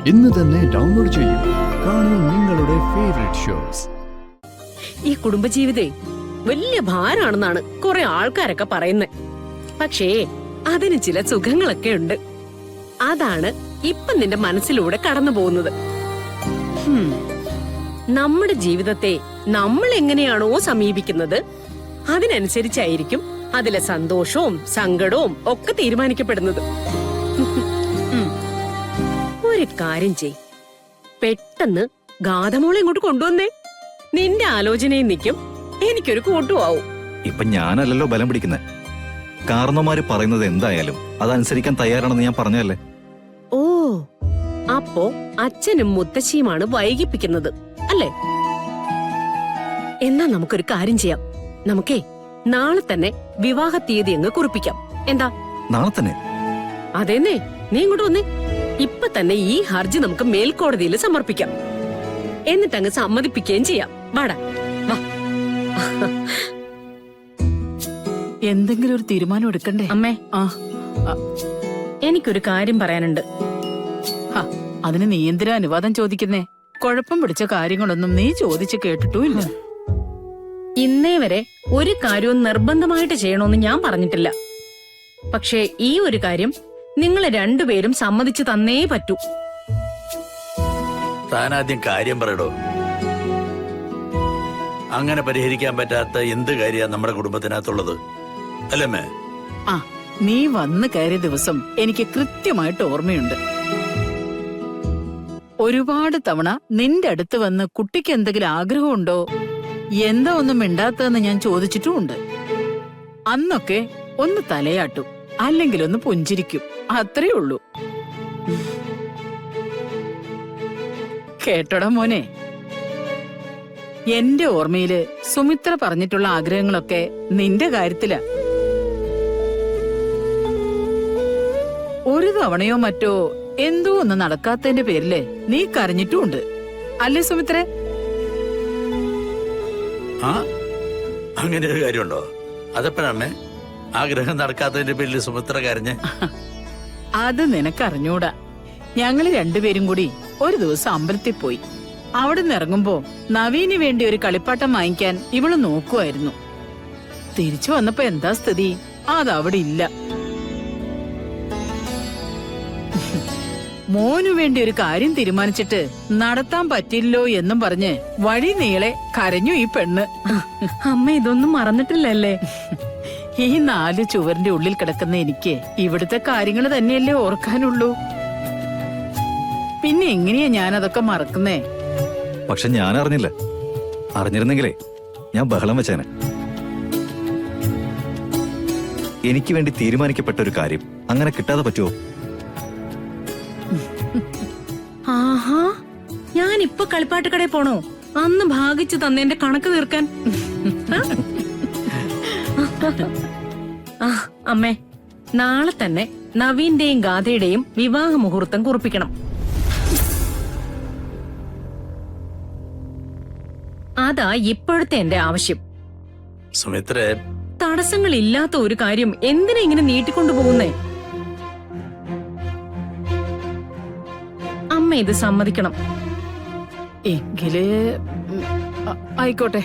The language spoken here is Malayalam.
ഇന്ന് തന്നെ ഡൗൺലോഡ് ചെയ്യൂ. കാണൂ നിങ്ങളുടെ ഫേവറേറ്റ് ഷോസ്. ഈ കുടുംബജീവിതേ വലിയ ഭാരാണെന്നാണ് കുറെ ആൾക്കാരൊക്കെ പറയുന്നത്. പക്ഷേ അതിന് ചില സുഖങ്ങളൊക്കെ ഉണ്ട്. അതാണ് ഇപ്പൊ നിന്റെ മനസ്സിലൂടെ കടന്നു പോകുന്നത്. നമ്മുടെ ജീവിതത്തെ നമ്മൾ എങ്ങനെയാണോ സമീപിക്കുന്നത് അതിനനുസരിച്ചായിരിക്കും അതിലെ സന്തോഷവും സങ്കടവും ഒക്കെ തീരുമാനിക്കപ്പെടുന്നത്. ഒരു കാര്യം ചെയ്, പെട്ടെന്ന് ഗാഥമോളെ ഇങ്ങോട്ട് കൊണ്ടുവന്നേ. നിന്റെ ആലോചനയും നിൽക്കും, എനിക്കൊരു കൂട്ടുമാവും. ഇപ്പൊ ഞാനല്ലല്ലോ ബലം പിടിക്കുന്നത്. കാരണവന്മാര് പറയുന്നത് എന്തായാലും അതനുസരിക്കാൻ തയ്യാറാണെന്ന് ഞാൻ പറഞ്ഞല്ലേ. ഓ, അപ്പോ അച്ഛനും മുത്തശ്ശിയുമാണ് വൈകിപ്പിക്കുന്നത് അല്ലേ? എന്നാ നമുക്കൊരു കാര്യം ചെയ്യാം. നമുക്കേ നാളെ തന്നെ വിവാഹ തീയതി അങ്ങ് കുറിപ്പിക്കാം. എന്താ? നാളെ തന്നെ? അതേന്നേ, നീ ഇങ്ങോട്ട് വന്നേ. ഇപ്പൊ തന്നെ ഈ ഹർജി നമുക്ക് മേൽക്കോടതിയിൽ സമർപ്പിക്കാം. എന്നിട്ടങ്ങ് സമ്മതിപ്പിക്കുകയും ചെയ്യാം. വാടാ വാ. എന്തെങ്കിലും ഒരു തീരുമാനം എടുക്കണ്ടേ അമ്മേ? എനിക്കൊരു കാര്യം പറയാനുണ്ട്. അതിന് നീ എന്തിനാ അനുവാദം ചോദിക്കുന്നേ? കുഴപ്പം പിടിച്ച കാര്യങ്ങളൊന്നും നീ ചോദിച്ചു കേട്ടിട്ടുമില്ല. ഇന്നേ വരെ ഒരു കാര്യവും നിർബന്ധമായിട്ട് ചെയ്യണമെന്ന് ഞാൻ പറഞ്ഞിട്ടില്ല. പക്ഷേ ഈ ഒരു കാര്യം നിങ്ങൾ രണ്ടുപേരും സമ്മതിച്ചു തന്നേ പറ്റൂ. താനാദ്യം കാര്യം പറയടോ. അങ്ങനെ പരിഹരിക്കാൻ പറ്റാത്ത എന്ത് കാര്യമാണ് നമ്മുടെ കുടുംബത്തിനകത്തുള്ളത് അല്ലേ? നീ വന്ന് കയറിയ ദിവസം എനിക്ക് കൃത്യമായിട്ട് ഓർമ്മയുണ്ട്. ഒരുപാട് തവണ നിന്റെ അടുത്ത് വന്ന് കുട്ടിക്ക് എന്തെങ്കിലും ആഗ്രഹമുണ്ടോ, എന്താ ഒന്നും മിണ്ടാത്തതെന്ന് ഞാൻ ചോദിച്ചിട്ടുമുണ്ട്. അന്നൊക്കെ ഒന്ന് തലയാട്ടും, അല്ലെങ്കിൽ ഒന്ന് പുഞ്ചിരിക്കും, അത്രേ ഉള്ളൂ. കേട്ടോടാ മോനെ, എന്റെ ഓർമ്മയില് സുമിത്ര പറഞ്ഞിട്ടുള്ള ആഗ്രഹങ്ങളൊക്കെ നിന്റെ കാര്യത്തിലാ. ഒരു തവണയോ മറ്റോ എന്തോ ഒന്ന് നടക്കാത്തതിന്റെ പേരില് നീ കരഞ്ഞിട്ടുമുണ്ട് അല്ലേ സുമിത്രേ? അങ്ങനെ ഒരു കാര്യമുണ്ടോ? അതെപ്പോഴാണ് ആഗ്രഹം നടക്കാത്തതിന്റെ പേരിൽ സുമിത്ര കരഞ്ഞ്? അത് നിനക്കറിഞ്ഞൂടാ. ഞങ്ങള് രണ്ടുപേരും കൂടി ഒരു ദിവസം അമ്പലത്തിൽ പോയി. അവിടെ നിന്ന് ഇറങ്ങുമ്പോ നവീന് വേണ്ടി ഒരു കളിപ്പാട്ടം വാങ്ങിക്കാൻ ഇവള് നോക്കുമായിരുന്നു. തിരിച്ചു വന്നപ്പോ എന്താ സ്ഥിതി? അതവിടെ ഇല്ല. മോനു വേണ്ടി ഒരു കാര്യം തീരുമാനിച്ചിട്ട് നടത്താൻ പറ്റില്ലോ എന്നും പറഞ്ഞ് വഴി നീളെ കരഞ്ഞു ഈ പെണ്ണ്. അമ്മ ഇതൊന്നും മറന്നിട്ടില്ലല്ലേ? ഈ 4 ചുവരിന്റെ ഉള്ളിൽ കിടക്കുന്ന എനിക്ക് ഇവിടുത്തെ കാര്യങ്ങൾ തന്നെയല്ലേ ഓർക്കാനുള്ളൂ. പിന്നെ എങ്ങനെയാ ഞാനതൊക്കെ മറക്കുന്നേ? പക്ഷെ ഞാൻ അറിഞ്ഞില്ല. അറിഞ്ഞിരുന്നെങ്കിലേ ഞാൻ ബഹളം വെച്ചേനെ. എനിക്ക് വേണ്ടി തീരുമാനിക്കപ്പെട്ട ഒരു കാര്യം അങ്ങനെ കിട്ടാതെ പറ്റുമോ? ആഹാ, ഞാൻ ഇപ്പൊ കളിപ്പാട്ട് കടയിൽ പോണോ? അന്ന് ഭാഗിച്ചു തന്നെന്റെ കണക്ക് തീർക്കാൻ. അമ്മേ, നാളെ തന്നെ നവീന്റെയും ഗാഥയുടെയും വിവാഹ മുഹൂർത്തം കുറിപ്പിക്കണം. അതാ ഇപ്പോഴത്തെ എന്റെ ആവശ്യം. സുമിത്ര, തടസ്സങ്ങളില്ലാത്ത ഒരു കാര്യം എന്തിനാ ഇങ്ങനെ നീട്ടിക്കൊണ്ടു പോകുന്നേ? അമ്മ ഇത് സമ്മതിക്കണം. എങ്കില് ആയിക്കോട്ടെ.